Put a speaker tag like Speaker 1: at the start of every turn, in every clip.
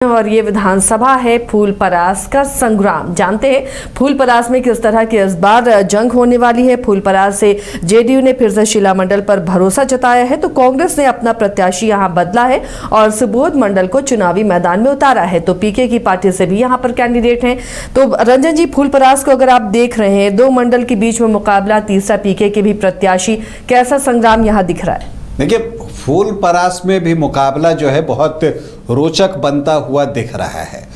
Speaker 1: और ये विधानसभा है फूलपरास का संग्राम। जानते हैं फूलपरास में किस तरह की इस बार जंग होने वाली है। फूलपरास से जेडीयू ने फिर से शीला मंडल पर भरोसा जताया है, तो कांग्रेस ने अपना प्रत्याशी यहां बदला है और सुबोध मंडल को चुनावी मैदान में उतारा है। तो पीके की पार्टी से भी यहां पर कैंडिडेट हैं। तो रंजन जी, फूलपरास को अगर आप देख रहे हैं, दो मंडल के बीच में मुकाबला, तीसरा पीके के भी प्रत्याशी, कैसा संग्राम यहाँ दिख रहा है?
Speaker 2: देखिए, फूलपरास में भी मुकाबला जो है बहुत रोचक बनता हुआ दिख रहा है।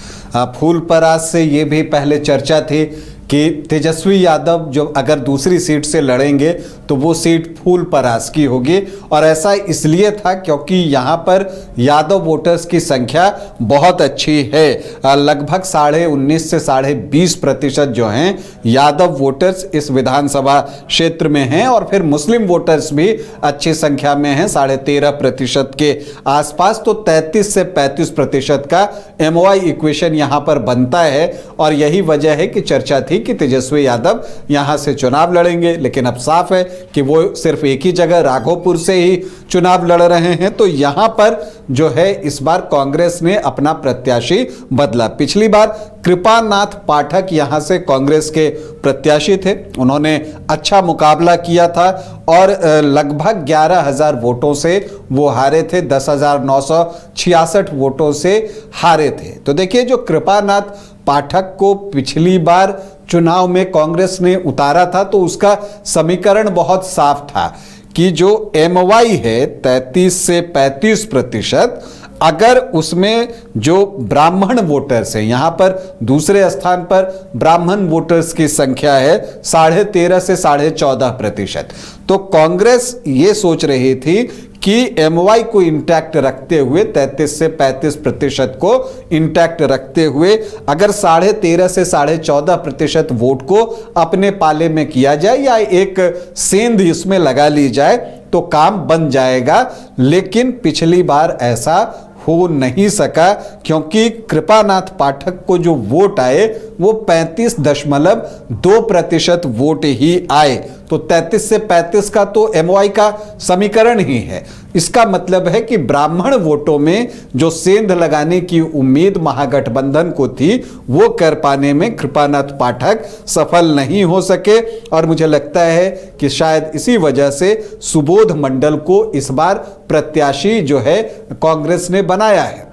Speaker 2: फूलपरास से ये भी पहले चर्चा थी कि तेजस्वी यादव जो अगर दूसरी सीट से लड़ेंगे तो वो सीट फूलपरास की होगी, और ऐसा इसलिए था क्योंकि यहाँ पर यादव वोटर्स की संख्या बहुत अच्छी है। लगभग 19.5 से 20.5% जो हैं यादव वोटर्स इस विधानसभा क्षेत्र में हैं, और फिर मुस्लिम वोटर्स भी अच्छी संख्या में हैं, 13.5% के आसपास। तो 33 से 35% का MOI इक्वेशन यहाँ पर बनता है, और यही वजह है कि चर्चा थी कि तेजस्वी यादव यहां से चुनाव लड़ेंगे। लेकिन अब साफ है कि वो सिर्फ एक ही जगह राघोपुर से ही चुनाव लड़ रहे हैं। तो यहां पर जो है इस बार कांग्रेस ने अपना प्रत्याशी बदला। पिछली बार कृपानाथ पाठक यहां से कांग्रेस के प्रत्याशी थे, उन्होंने अच्छा मुकाबला किया था और लगभग 11,000 वोटों से वो हारे थे, 10,966 वोटों से हारे थे। तो देखिए, जो कृपानाथ पाठक को पिछली बार चुनाव में कांग्रेस ने उतारा था, तो उसका समीकरण बहुत साफ था कि जो MOI है 33 से 35%, अगर उसमें जो ब्राह्मण वोटर्स हैं, यहां पर दूसरे स्थान पर ब्राह्मण वोटर्स की संख्या है 13.5 से 14.5%। तो कांग्रेस ये सोच रही थी कि MOI को इंटैक्ट रखते हुए 33 से 35% को इंटैक्ट रखते हुए अगर 13.5 से 14.5% वोट को अपने पाले में किया जाए या एक सेंध इसमें लगा ली जाए तो काम बन जाएगा। लेकिन पिछली बार ऐसा हो नहीं सका, क्योंकि कृपानाथ पाठक को जो वोट आए वो 35.2% वोट ही आए। तो 33 से 35 का तो MOI का समीकरण ही है। इसका मतलब है कि ब्राह्मण वोटों में जो सेंध लगाने की उम्मीद महागठबंधन को थी वो कर पाने में कृपानाथ पाठक सफल नहीं हो सके, और मुझे लगता है कि शायद इसी वजह से सुबोध मंडल को इस बार प्रत्याशी जो है कांग्रेस ने बनाया है।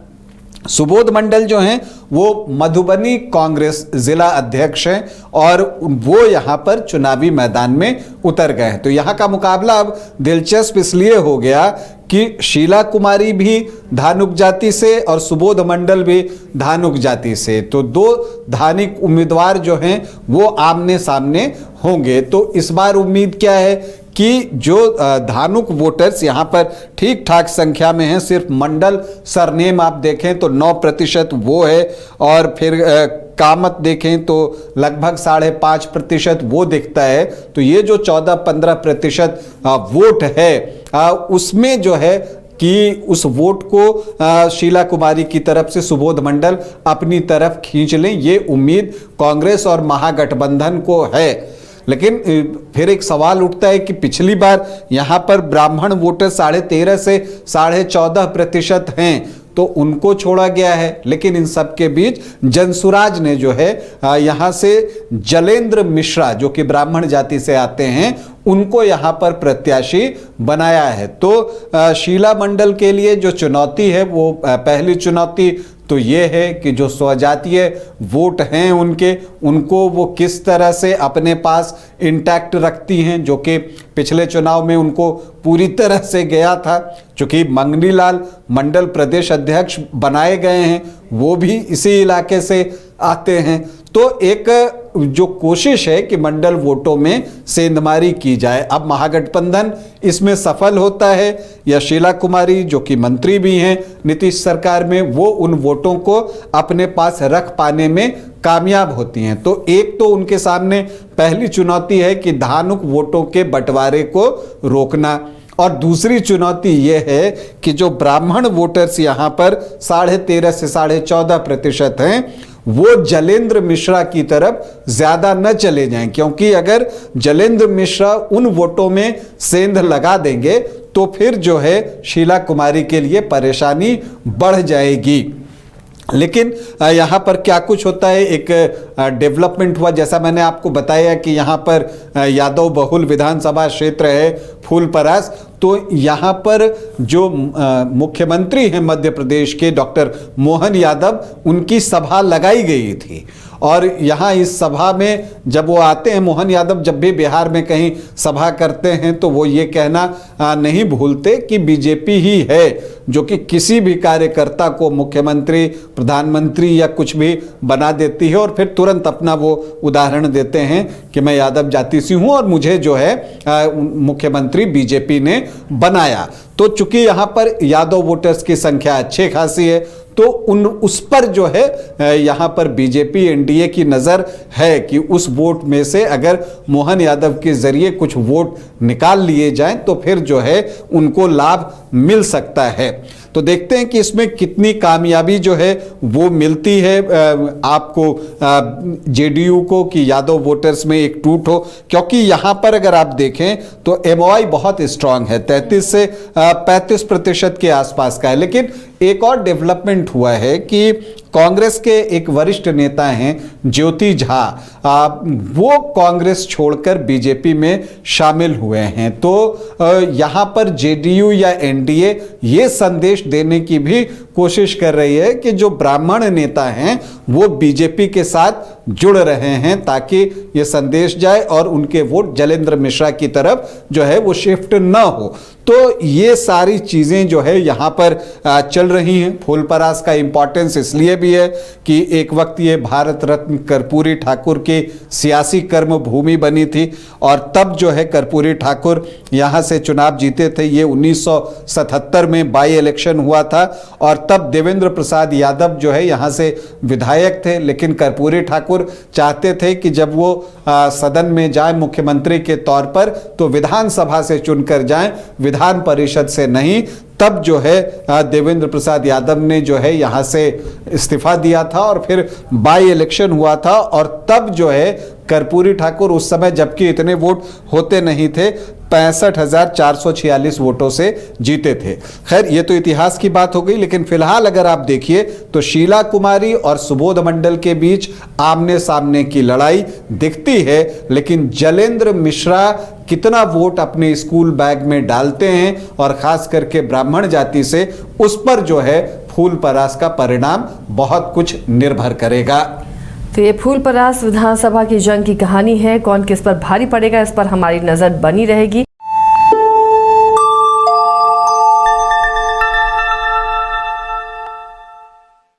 Speaker 2: सुबोध मंडल जो हैं वो मधुबनी कांग्रेस जिला अध्यक्ष हैं और वो यहां पर चुनावी मैदान में उतर गए हैं। तो यहां का मुकाबला अब दिलचस्प इसलिए हो गया कि शीला कुमारी भी धानुक जाति से और सुबोध मंडल भी धानुक जाति से, तो दो धानिक उम्मीदवार जो हैं वो आमने सामने होंगे। तो इस बार उम्मीद क्या है कि जो धानुक वोटर्स यहाँ पर ठीक ठाक संख्या में हैं, सिर्फ मंडल सरनेम आप देखें तो 9% वो है, और फिर कामत देखें तो लगभग 5.5% वो दिखता है। तो ये जो 14-15% वोट है उसमें जो है कि उस वोट को शीला कुमारी की तरफ से सुबोध मंडल अपनी तरफ खींच लें, ये उम्मीद कांग्रेस और महागठबंधन को है। लेकिन फिर एक सवाल उठता है कि पिछली बार यहां पर ब्राह्मण वोटर 13.5 से 14.5% हैं, तो उनको छोड़ा गया है। लेकिन इन सब के बीच जनसुराज ने जो है यहां से जलेंद्र मिश्रा जो कि ब्राह्मण जाति से आते हैं उनको यहां पर प्रत्याशी बनाया है। तो शीला मंडल के लिए जो चुनौती है वो पहली चुनौती तो ये है कि जो स्वजातीय वोट हैं उनको वो किस तरह से अपने पास इंटैक्ट रखती हैं, जो कि पिछले चुनाव में उनको पूरी तरह से गया था। चूंकि मंगनी लाल मंडल प्रदेश अध्यक्ष बनाए गए हैं, वो भी इसी इलाके से आते हैं। तो एक जो कोशिश है कि मंडल वोटों में सेंधमारी की जाए। अब महागठबंधन इसमें सफल होता है या शीला कुमारी जो कि मंत्री भी हैं नीतीश सरकार में, वो उन वोटों को अपने पास रख पाने में कामयाब होती हैं। तो एक तो उनके सामने पहली चुनौती है कि धानुक वोटों के बंटवारे को रोकना, और दूसरी चुनौती यह है कि जो ब्राह्मण वोटर्स यहाँ पर 13.5 से 14.5% हैं वो जलेंद्र मिश्रा की तरफ ज्यादा न चले जाएं, क्योंकि अगर जलेंद्र मिश्रा उन वोटों में सेंध लगा देंगे तो फिर जो है शीला कुमारी के लिए परेशानी बढ़ जाएगी। लेकिन यहाँ पर क्या कुछ होता है, एक डेवलपमेंट हुआ, जैसा मैंने आपको बताया कि यहाँ पर यादव बहुल विधानसभा क्षेत्र है फूलपरास। तो यहाँ पर जो मुख्यमंत्री हैं मध्य प्रदेश के डॉक्टर मोहन यादव, उनकी सभा लगाई गई थी। और यहाँ इस सभा में जब वो आते हैं, मोहन यादव जब भी बिहार में कहीं सभा करते हैं तो वो ये कहना नहीं भूलते कि बीजेपी ही है जो कि किसी भी कार्यकर्ता को मुख्यमंत्री, प्रधानमंत्री या कुछ भी बना देती है। और फिर तुरंत अपना वो उदाहरण देते हैं कि मैं यादव जाति से हूँ और मुझे जो है मुख्यमंत्री बीजेपी ने बनाया। तो चूंकि यहाँ पर यादव वोटर्स की संख्या अच्छी खासी है, तो उस पर जो है यहाँ पर बीजेपी एनडीए की नज़र है कि उस वोट में से अगर मोहन यादव के जरिए कुछ वोट निकाल लिए जाएं तो फिर जो है उनको लाभ मिल सकता है। तो देखते हैं कि इसमें कितनी कामयाबी जो है वो मिलती है आपको जेडीयू को, कि यादव वोटर्स में एक टूट हो। क्योंकि यहाँ पर अगर आप देखें तो एमओआई बहुत स्ट्रांग है, 33 से 35% के आसपास का है। लेकिन एक और डेवलपमेंट हुआ है कि कांग्रेस के एक वरिष्ठ नेता हैं ज्योति झा, वो कांग्रेस छोड़कर बीजेपी में शामिल हुए हैं। तो यहाँ पर जेडीयू या एनडीए ये संदेश देने की भी कोशिश कर रही है कि जो ब्राह्मण नेता हैं वो बीजेपी के साथ जुड़ रहे हैं, ताकि ये संदेश जाए और उनके वोट जलेंद्र मिश्रा की तरफ जो है वो शिफ्ट ना हो। तो ये सारी चीज़ें जो है यहाँ पर चल रही हैं। फूलपरास का इंपॉर्टेंस इसलिए भी है कि एक वक्त ये भारत रत्न कर्पूरी ठाकुर की सियासी कर्म भूमि बनी थी, और तब जो है कर्पूरी ठाकुर यहाँ से चुनाव जीते थे। ये 1977 में बाई इलेक्शन हुआ था और तब देवेंद्र प्रसाद यादव जो है यहाँ से विधायक थे। लेकिन कर्पूरी ठाकुर चाहते थे कि जब वो सदन में जाए मुख्यमंत्री के तौर पर तो विधानसभा से चुनकर जाएं, विधान परिषद से नहीं। तब जो है देवेंद्र प्रसाद यादव ने जो है यहाँ से इस्तीफा दिया था और फिर बाई इलेक्शन हुआ था, और तब जो है कर्पूरी ठाकुर उस समय, जबकि इतने वोट होते नहीं थे, 65,446 वोटों से जीते थे। खैर ये तो इतिहास की बात हो गई। लेकिन फिलहाल अगर आप देखिए तो शीला कुमारी और सुबोध मंडल के बीच आमने सामने की लड़ाई दिखती है। लेकिन जलेंद्र मिश्रा कितना वोट अपने स्कूल बैग में डालते हैं और खास करके ब्राह्मण जाति से, उस पर जो है फूलपरास का परिणाम बहुत कुछ निर्भर करेगा।
Speaker 1: तो ये फूलपरास विधानसभा की जंग की कहानी है। कौन किस पर भारी पड़ेगा, इस पर हमारी नजर बनी रहेगी।